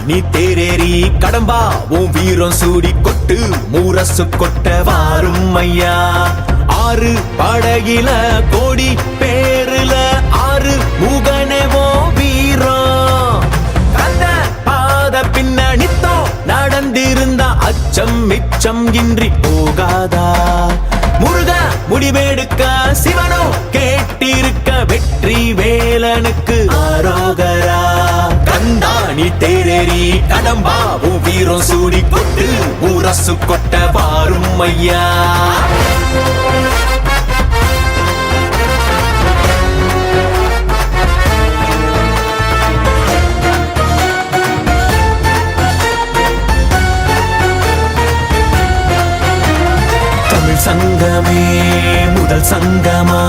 நீ தேரேறி கடம்பா உன் வீரம் சூடி கொட்டு முரசு கொட்ட வாரும் ஐயா. ஆறு படகில கோடி பேருல ஆறு முகனேவோ வீரம். அந்த பாத பின்னணித்தோ நடந்திருந்தா அச்சம் மிச்சம் இன்றி போகாதா. முருக முடிவெடுக்க சிவனோ கேட்டிருக்க வெற்றி வேலனுக்கு ஆரோகரா. கந்தாணி தேரேறி கடம்பாவும் வீரம் சூடி கொட்டு முரசு கொட்ட வாரும் ஐயா. சங்கமே முதல் சங்கமா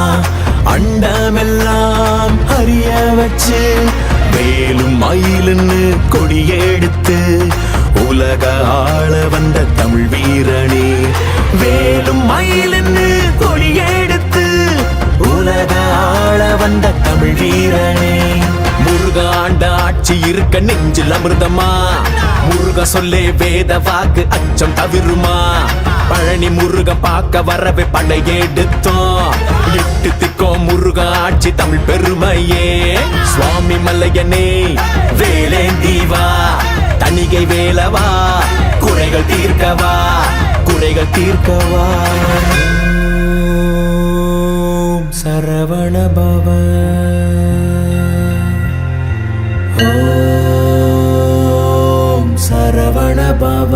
அண்டமெல்லாம் அறிய வச்சு வேலும் மயிலுன்னு கொடியெடுத்து உலக ஆள வந்த தமிழ் வீரனே. வேலும் மயிலுன்னு கொடியெடுத்து உலக ஆள வந்த தமிழ் வீரனே. முருகாண்ட ஆட்சி இருக்க நெஞ்சில் அமிர்தமா. முருக சொல்லே வேத வாக்கு அச்சம் தவிருமா. பழனி முருக பார்க்க வரவே படையெடுத்தோம். எட்டு திக்கோம் முருக ஆட்சி தமிழ் பெருமையே. சுவாமி மல்லையனே வேலேந்தீவா தணிகை வேலவா குறைகள் தீர்க்கவா குறைகள் தீர்க்கவா. சரவண பவ ஓம் சரவண பவ.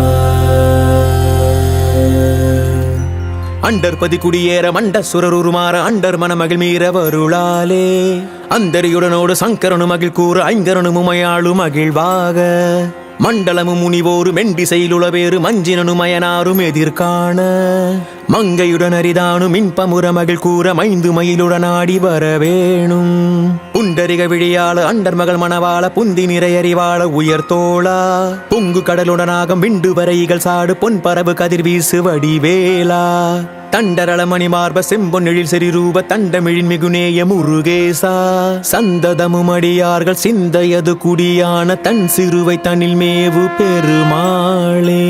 அண்டர்பதி குடியேற மண்ட சுரருமாற அண்டர் மனமகிழ் மீற வருளாலே. அந்தரியுடனோடு சங்கரனு மகிழ் கூற ஐங்கரனு முமையாளு மகிழ்வாக. மண்டலமும் முனிவோரு மெண்டிசையிலுளவேறு மஞ்சினனு மயனாரும் எதிர்காண. மங்கையுடன் அரிதானு மின்பமுற மகிழ் கூற மைந்து மயிலுடன் ஆடி வரவேணும். புண்டரிக விழியாள அண்டர் மகள் மணவாள புந்தி நிறையறிவாள உயர்த்தோளா. பொங்கு கடலுடனாகம் விண்டு வரைகள் சாடு பொன் பரவு கதிர் வீசு வடிவேலா. தண்டரள மணிமார்ப செம்பொன்னெழில் செறிரூப தண்டமிழின் மிகுநேய முருகேசா. சந்ததமும் அடியார்கள் சிந்தையது குடியான தன் சிறுவை தனில் மேவு பெருமாளே.